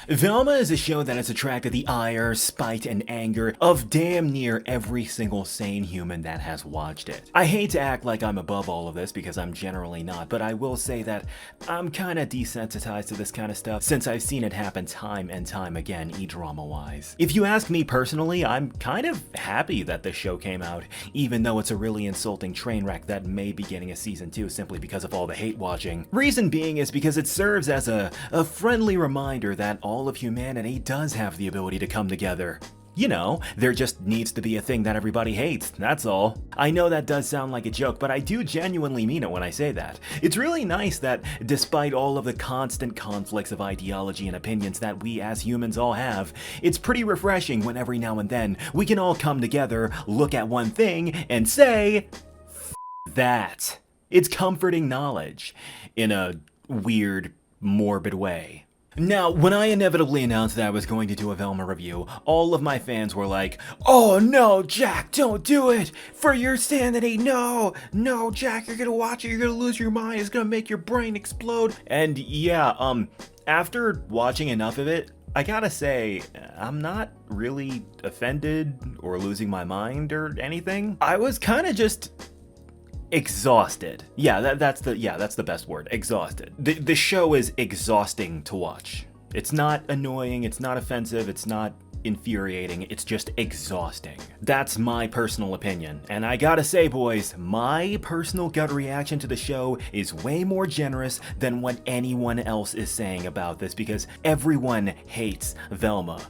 Velma is a show that has attracted the ire, spite, and anger of damn near every single sane human that has watched it. I hate to act like I'm above all of this because I'm generally not, but I will say that I'm kinda desensitized to this kind of stuff since I've seen it happen time and time again, E-drama-wise. If you ask me personally, I'm kind of happy that this show came out, even though it's a really insulting train wreck that may be getting a season 2 simply because of all the hate watching. Reason being is because it serves as a friendly reminder that all of humanity does have the ability to come together. You know, there just needs to be a thing that everybody hates, that's all. I know that does sound like a joke, but I do genuinely mean it when I say that. It's really nice that despite all of the constant conflicts of ideology and opinions that we as humans all have, it's pretty refreshing when every now and then we can all come together, look at one thing, and say, F that. It's comforting knowledge, in a weird, morbid way. Now, when I inevitably announced that I was going to do a Velma review, all of my fans were like, "Oh no, Jack, don't do it! For your sanity, no! No, Jack, you're gonna watch it, you're gonna lose your mind, it's gonna make your brain explode." And yeah, after watching enough of it, I gotta say, I'm not really offended or losing my mind or anything. I was kinda just exhausted. Yeah, that's the best word. Exhausted. The show is exhausting to watch. It's not annoying, it's not offensive, it's not infuriating, it's just exhausting. That's my personal opinion. And I gotta say, boys, my personal gut reaction to the show is way more generous than what anyone else is saying about this because everyone hates Velma.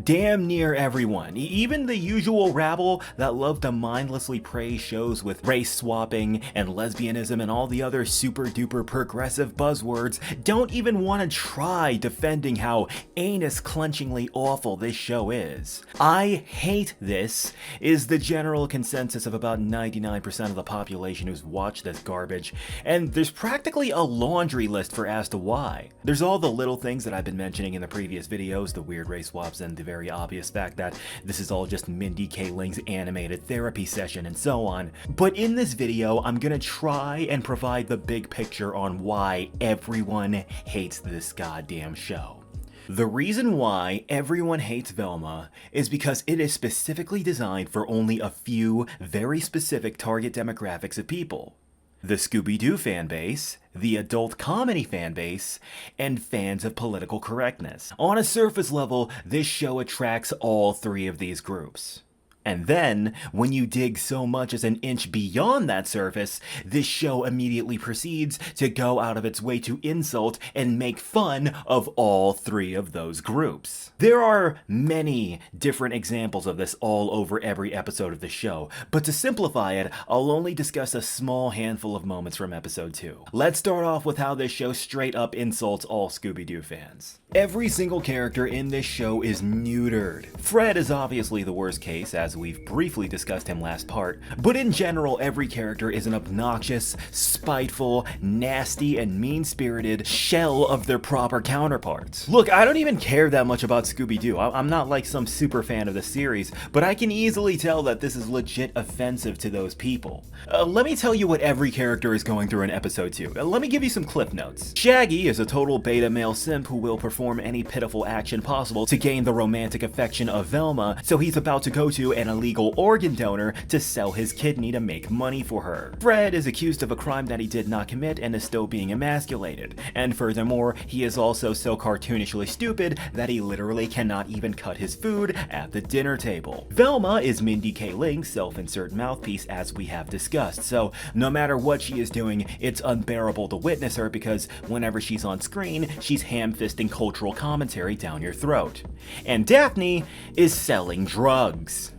Damn near everyone, even the usual rabble that love to mindlessly praise shows with race swapping and lesbianism and all the other super duper progressive buzzwords, don't even want to try defending how anus-clenchingly awful this show is. I hate this is the general consensus of about 99% of the population who's watched this garbage, and there's practically a laundry list for as to why. There's all the little things that I've been mentioning in the previous videos, the weird race swaps and the very obvious fact that this is all just Mindy Kaling's animated therapy session and so on. But in this video, I'm gonna try and provide the big picture on why everyone hates this goddamn show. The reason why everyone hates Velma is because it is specifically designed for only a few very specific target demographics of people. The Scooby Doo fan base, the adult comedy fan base, and fans of political correctness. On a surface level, this show attracts all three of these groups. And then, when you dig so much as an inch beyond that surface, this show immediately proceeds to go out of its way to insult and make fun of all three of those groups. There are many different examples of this all over every episode of the show, but to simplify it, I'll only discuss a small handful of moments from episode 2. Let's start off with how this show straight up insults all Scooby Doo fans. Every single character in this show is neutered. Fred is obviously the worst case, as we've briefly discussed him last part, but in general, every character is an obnoxious, spiteful, nasty, and mean-spirited shell of their proper counterparts. Look, I don't even care that much about Scooby-Doo. I'm not like some super fan of the series, but I can easily tell that this is legit offensive to those people. Let me tell you what every character is going through in episode 2. Let me give you some clip notes. Shaggy is a total beta male simp who will perform any pitiful action possible to gain the romantic affection of Velma, so he's about to go to an illegal organ donor to sell his kidney to make money for her. Fred is accused of a crime that he did not commit and is still being emasculated, and furthermore, he is also so cartoonishly stupid that he literally cannot even cut his food at the dinner table. Velma is Mindy Kaling's self-insert mouthpiece, as we have discussed, so no matter what she is doing, it's unbearable to witness her because whenever she's on screen, she's ham-fisting cultural commentary down your throat. And Daphne is selling drugs.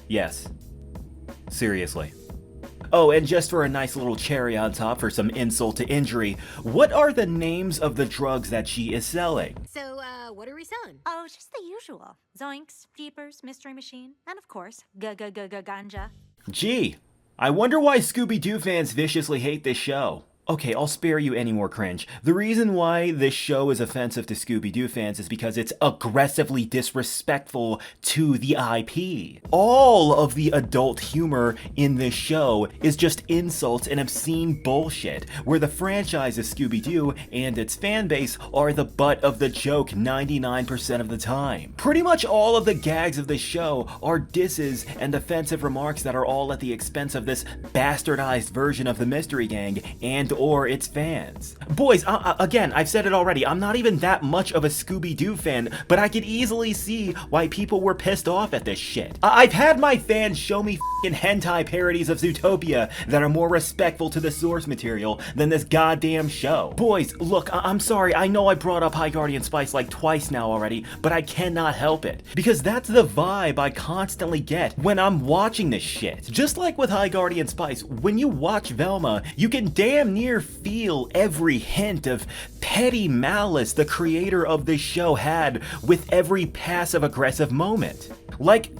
Yes. Seriously. Oh, and just for a nice little cherry on top for some insult to injury, what are the names of the drugs that she is selling? So, what are we selling? Oh, just the usual. Zoinks, Jeepers, Mystery Machine, and of course, ganja. Gee, I wonder why Scooby Doo fans viciously hate this show. Okay, I'll spare you any more cringe. The reason why this show is offensive to Scooby Doo fans is because it's aggressively disrespectful to the IP. All of the adult humor in this show is just insults and obscene bullshit, where the franchise of Scooby Doo and its fan base are the butt of the joke 99% of the time. Pretty much all of the gags of this show are disses and offensive remarks that are all at the expense of this bastardized version of the Mystery Gang and or its fans. Boys, again, I've said it already, I'm not even that much of a Scooby Doo fan, but I could easily see why people were pissed off at this shit. I've had my fans show me f***ing hentai parodies of Zootopia that are more respectful to the source material than this goddamn show. Boys, look, I'm sorry, I know I brought up High Guardian Spice like twice now already, but I cannot help it. Because that's the vibe I constantly get when I'm watching this shit. Just like with High Guardian Spice, when you watch Velma, you can damn near feel every hint of petty malice the creator of this show had with every passive-aggressive moment. Like,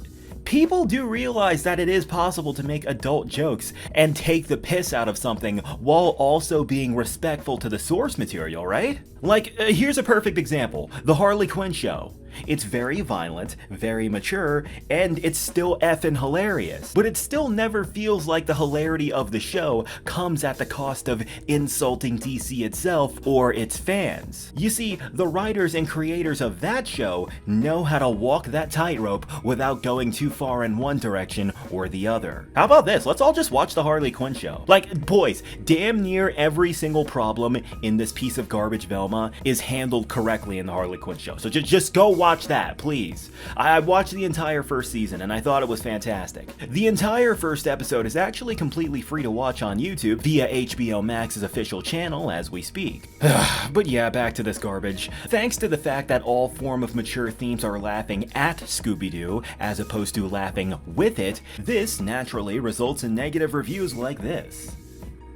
people do realize that it is possible to make adult jokes and take the piss out of something while also being respectful to the source material, right? Like, here's a perfect example, the Harley Quinn show. It's very violent, very mature, and it's still effing hilarious. But it still never feels like the hilarity of the show comes at the cost of insulting DC itself or its fans. You see, the writers and creators of that show know how to walk that tightrope without going too far in one direction or the other. How about this? Let's all just watch the Harley Quinn show. Like, boys, damn near every single problem in this piece of garbage Velma is handled correctly in the Harley Quinn show. So just go watch that, please. I watched the entire first season and I thought it was fantastic. The entire first episode is actually completely free to watch on YouTube via HBO Max's official channel as we speak. But yeah, back to this garbage. Thanks to the fact that all form of mature themes are laughing at Scooby-Doo as opposed to laughing with it, this naturally results in negative reviews like this.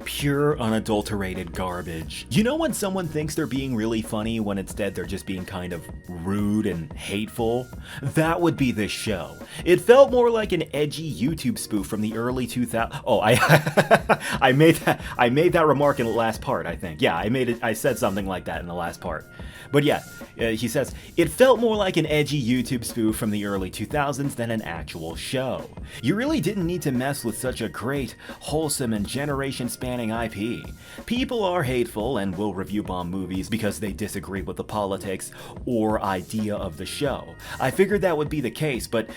Pure unadulterated garbage. You know when someone thinks they're being really funny when instead they're just being kind of rude and hateful? That would be this show. It felt more like an edgy YouTube spoof from the early 2000s. Oh, I made that remark in the last part, I think. Yeah, I said something like that in the last part. But yeah, he says, it felt more like an edgy YouTube spoof from the early 2000s than an actual show. You really didn't need to mess with such a great, wholesome, and generation-spanning IP. People are hateful and will review bomb movies because they disagree with the politics or idea of the show. I figured that would be the case, but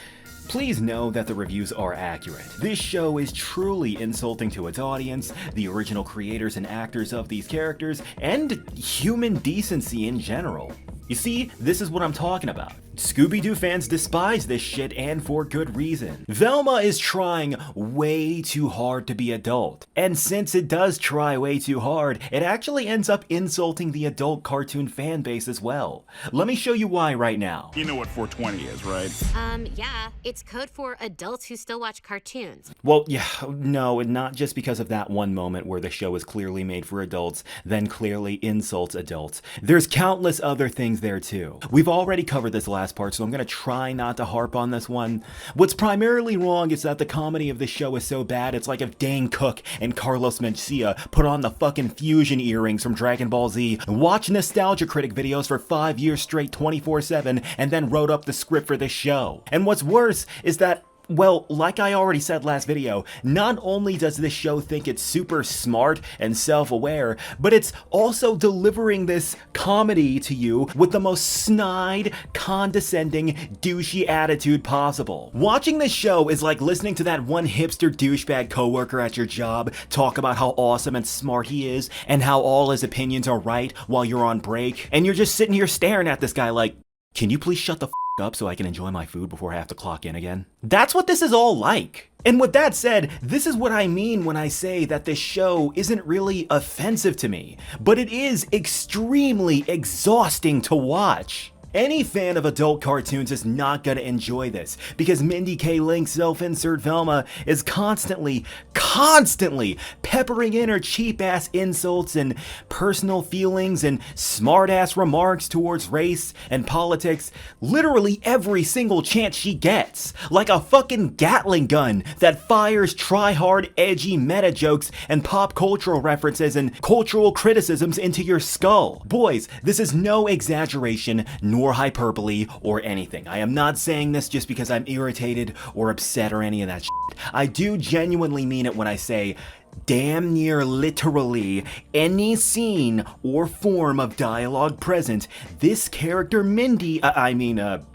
please know that the reviews are accurate. This show is truly insulting to its audience, the original creators and actors of these characters, and human decency in general. You see, this is what I'm talking about. Scooby Doo fans despise this shit, and for good reason. Velma is trying way too hard to be adult. And since it does try way too hard, it actually ends up insulting the adult cartoon fan base as well. Let me show you why right now. You know what 420 is, right? Yeah. It's code for adults who still watch cartoons. Well, yeah, no, not just because of that one moment where the show is clearly made for adults, then clearly insults adults. There's countless other things there too. We've already covered this last part, so I'm gonna try not to harp on this one. What's primarily wrong is that the comedy of this show is so bad, it's like if Dane Cook and Carlos Mencia put on the fucking fusion earrings from Dragon Ball Z, watched Nostalgia Critic videos for 5 years straight 24/7, and then wrote up the script for this show. And what's worse is that, well, like I already said last video, not only does this show think it's super smart and self-aware, but it's also delivering this comedy to you with the most snide, condescending, douchey attitude possible. Watching this show is like listening to that one hipster douchebag coworker at your job talk about how awesome and smart he is and how all his opinions are right while you're on break, and you're just sitting here staring at this guy like, can you please shut the up so I can enjoy my food before I have to clock in again? That's what this is all like. And with that said, this is what I mean when I say that this show isn't really offensive to me, but it is extremely exhausting to watch. Any fan of adult cartoons is not gonna enjoy this, because Mindy Kaling's self-insert Velma is constantly peppering in her cheap-ass insults and personal feelings and smart-ass remarks towards race and politics literally every single chance she gets, like a fucking Gatling gun that fires try-hard, edgy meta jokes and pop cultural references and cultural criticisms into your skull. Boys, this is no exaggeration nor hyperbole or anything. I am not saying this just because I'm irritated or upset or any of that shit. I do genuinely mean it when I say damn near literally any scene or form of dialogue present, this character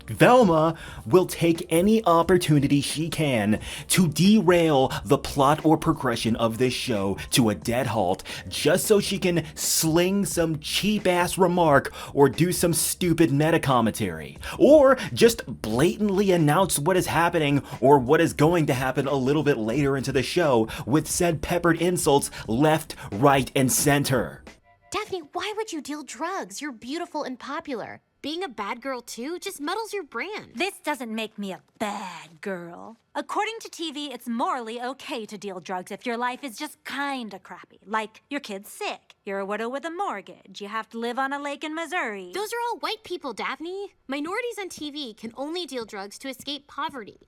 Velma will take any opportunity she can to derail the plot or progression of this show to a dead halt just so she can sling some cheap-ass remark or do some stupid meta commentary. Or just blatantly announce what is happening or what is going to happen a little bit later into the show with said peppered insults left, right, and center. Daphne, why would you deal drugs? You're beautiful and popular. Being a bad girl too just muddles your brand. This doesn't make me a bad girl. According to TV, it's morally okay to deal drugs if your life is just kinda crappy. Like, your kid's sick, you're a widow with a mortgage, you have to live on a lake in Missouri. Those are all white people, Daphne. Minorities on TV can only deal drugs to escape poverty.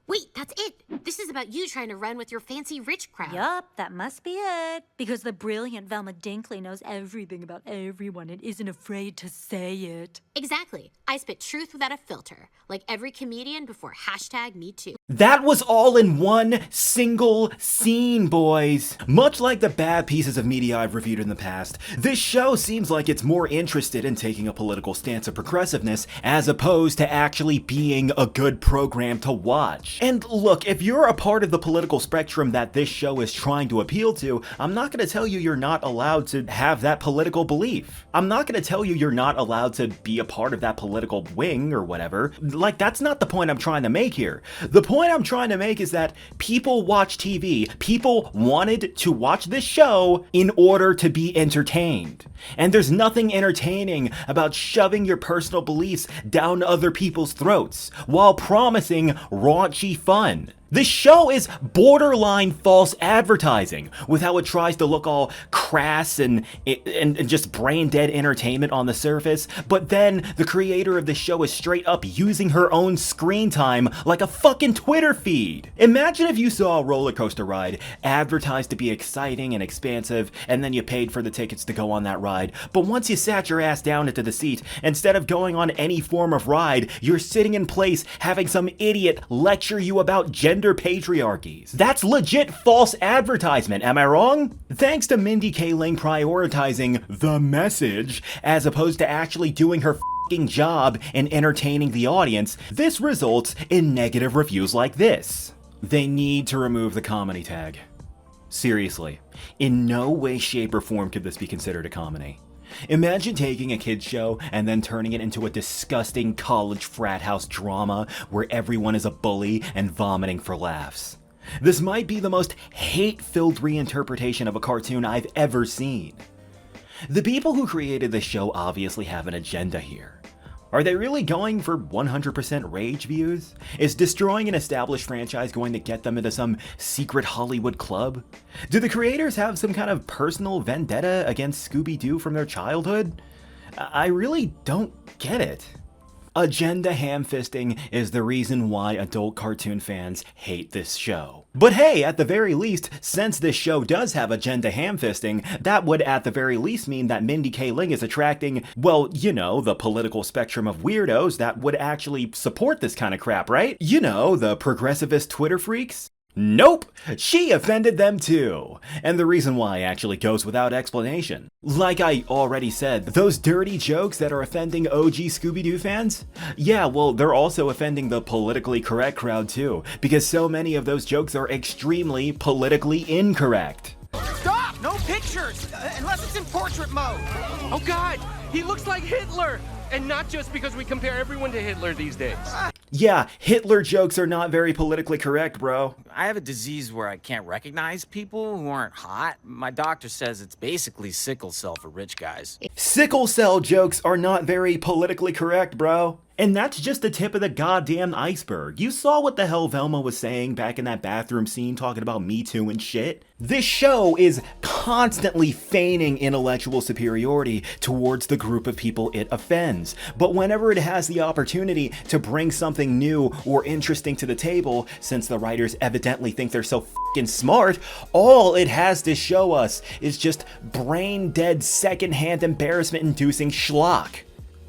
Wait, that's it. This is about you trying to run with your fancy rich crowd. Yup, that must be it. Because the brilliant Velma Dinkley knows everything about everyone and isn't afraid to say it. Exactly. I spit truth without a filter, like every comedian before #MeToo. That was all in one single scene, boys. Much like the bad pieces of media I've reviewed in the past, this show seems like it's more interested in taking a political stance of progressiveness as opposed to actually being a good program to watch. And look, if you're a part of the political spectrum that this show is trying to appeal to, I'm not gonna tell you you're not allowed to have that political belief. I'm not gonna tell you you're not allowed to be a part of that political wing or whatever. Like, that's not the point I'm trying to make here. The point I'm trying to make is that people watch TV, people wanted to watch this show in order to be entertained. And there's nothing entertaining about shoving your personal beliefs down other people's throats while promising raunchy fun. This show is borderline false advertising with how it tries to look all crass and just brain-dead entertainment on the surface, but then the creator of the show is straight up using her own screen time like a fucking Twitter feed. Imagine if you saw a roller coaster ride advertised to be exciting and expansive, and then you paid for the tickets to go on that ride, but once you sat your ass down into the seat, instead of going on any form of ride, you're sitting in place having some idiot lecture you about gender patriarchies. That's legit false advertisement, am I wrong? Thanks to Mindy Kaling prioritizing the message as opposed to actually doing her f***ing job in entertaining the audience, this results in negative reviews like this. They need to remove the comedy tag. Seriously, in no way, shape, or form could this be considered a comedy. Imagine taking a kid's show and then turning it into a disgusting college frat house drama where everyone is a bully and vomiting for laughs. This might be the most hate-filled reinterpretation of a cartoon I've ever seen. The people who created this show obviously have an agenda here. Are they really going for 100% rage views? Is destroying an established franchise going to get them into some secret Hollywood club? Do the creators have some kind of personal vendetta against Scooby Doo from their childhood? I really don't get it. Agenda ham-fisting is the reason why adult cartoon fans hate this show. But hey, at the very least, since this show does have agenda ham-fisting, that would at the very least mean that Mindy Kaling is attracting, well, you know, the political spectrum of weirdos that would actually support this kind of crap, right? You know, the progressivist Twitter freaks? Nope! She offended them too! And the reason why actually goes without explanation. Like I already said, those dirty jokes that are offending OG Scooby Doo fans? Yeah, well, they're also offending the politically correct crowd too, because so many of those jokes are extremely politically incorrect. Stop! No pictures! Unless it's in portrait mode! Oh god! He looks like Hitler! And not just because we compare everyone to Hitler these days. Yeah, Hitler jokes are not very politically correct, bro. I have a disease where I can't recognize people who aren't hot. My doctor says it's basically sickle cell for rich guys. Sickle cell jokes are not very politically correct, bro. And that's just the tip of the goddamn iceberg. You saw what the hell Velma was saying back in that bathroom scene talking about Me Too and shit. This show is constantly feigning intellectual superiority towards the group of people it offends. But whenever it has the opportunity to bring something new or interesting to the table, since the writers evidently think they're so fucking smart, all it has to show us is just brain-dead, secondhand, embarrassment-inducing schlock.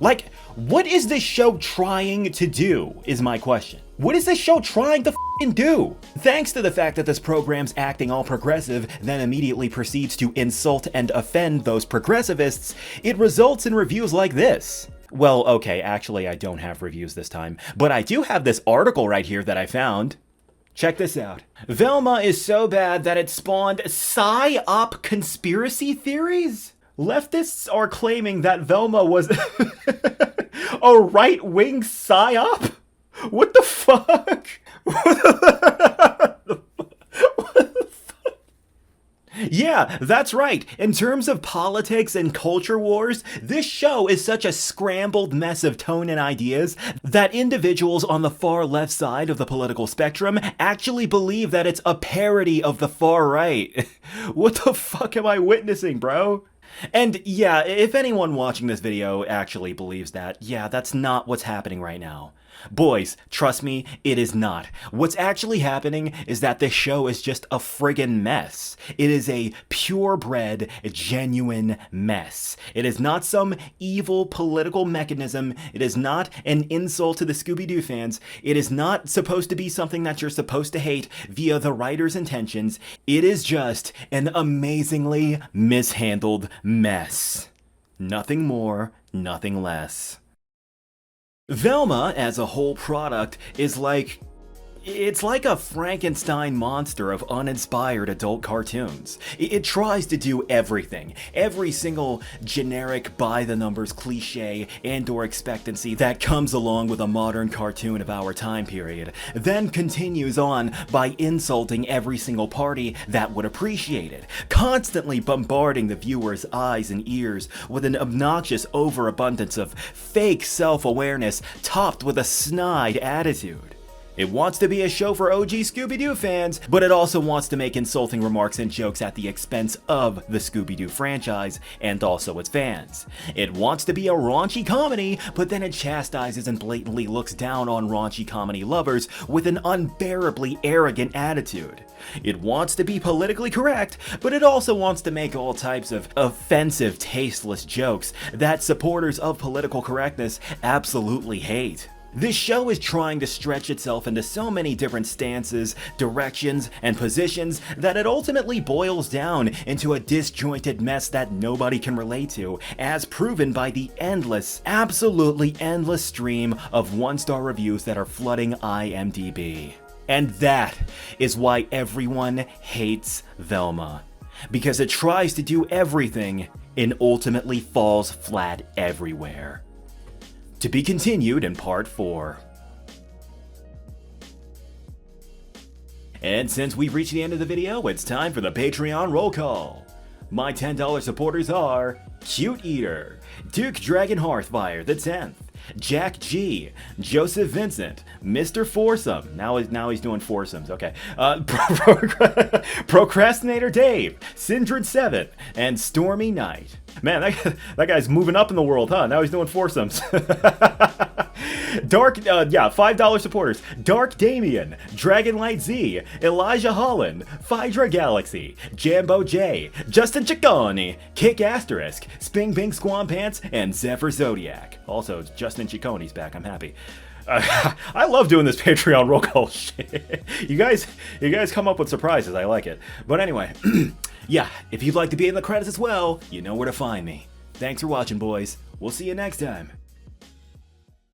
Like, what is this show trying to do, is my question. What is this show trying to f***ing do? Thanks to the fact that this program's acting all progressive, then immediately proceeds to insult and offend those progressivists, it results in reviews like this. Well, okay, actually I don't have reviews this time, but I do have this article right here that I found. Check this out. Velma is so bad that it spawned psy-op conspiracy theories? Leftists are claiming that Velma was a right-wing psyop? What the fuck? Yeah, that's right. In terms of politics and culture wars, this show is such a scrambled mess of tone and ideas that individuals on the far left side of the political spectrum actually believe that it's a parody of the far right. What the fuck am I witnessing, bro? And yeah, if anyone watching this video actually believes that, yeah, that's not what's happening right now. Boys, trust me, it is not. What's actually happening is that this show is just a friggin' mess. It is a purebred, genuine mess. It is not some evil political mechanism. It is not an insult to the Scooby Doo fans. It is not supposed to be something that you're supposed to hate via the writer's intentions. It is just an amazingly mishandled mess. Nothing more, nothing less. Velma, as a whole product, is like... It's like a Frankenstein monster of uninspired adult cartoons. It tries to do everything. Every single generic by-the-numbers cliche and/or expectancy that comes along with a modern cartoon of our time period, then continues on by insulting every single party that would appreciate it, constantly bombarding the viewer's eyes and ears with an obnoxious overabundance of fake self-awareness topped with a snide attitude. It wants to be a show for OG Scooby Doo fans, but it also wants to make insulting remarks and jokes at the expense of the Scooby Doo franchise and also its fans. It wants to be a raunchy comedy, but then it chastises and blatantly looks down on raunchy comedy lovers with an unbearably arrogant attitude. It wants to be politically correct, but it also wants to make all types of offensive, tasteless jokes that supporters of political correctness absolutely hate. This show is trying to stretch itself into so many different stances, directions, and positions that it ultimately boils down into a disjointed mess that nobody can relate to, as proven by the endless, absolutely endless stream of one-star reviews that are flooding IMDb. And that is why everyone hates Velma. Because it tries to do everything and ultimately falls flat everywhere. To be continued in part 4. And since we've reached the end of the video, it's time for the Patreon roll call. My $10 supporters are Cute Eater, Duke Dragon Hearthfire the 10th, Jack G, Joseph Vincent, Mr. Foursome, now he's doing foursomes, okay, Procrastinator Dave, Sindred 7, and Stormy Knight. Man, that guy's moving up in the world, huh? Now he's doing foursomes. $5 supporters. Dark Damien, Dragonlight Z, Elijah Holland, Phaedra Galaxy, Jambo J, Justin Ciccone, Kick Asterisk, Sping Bing Squam Pants, and Zephyr Zodiac. Also, Justin Ciccone's back, I'm happy. I love doing this Patreon roll call shit. You guys come up with surprises, I like it. But anyway, yeah, if you'd like to be in the credits as well, you know where to find me. Thanks for watching, boys. We'll see you next time.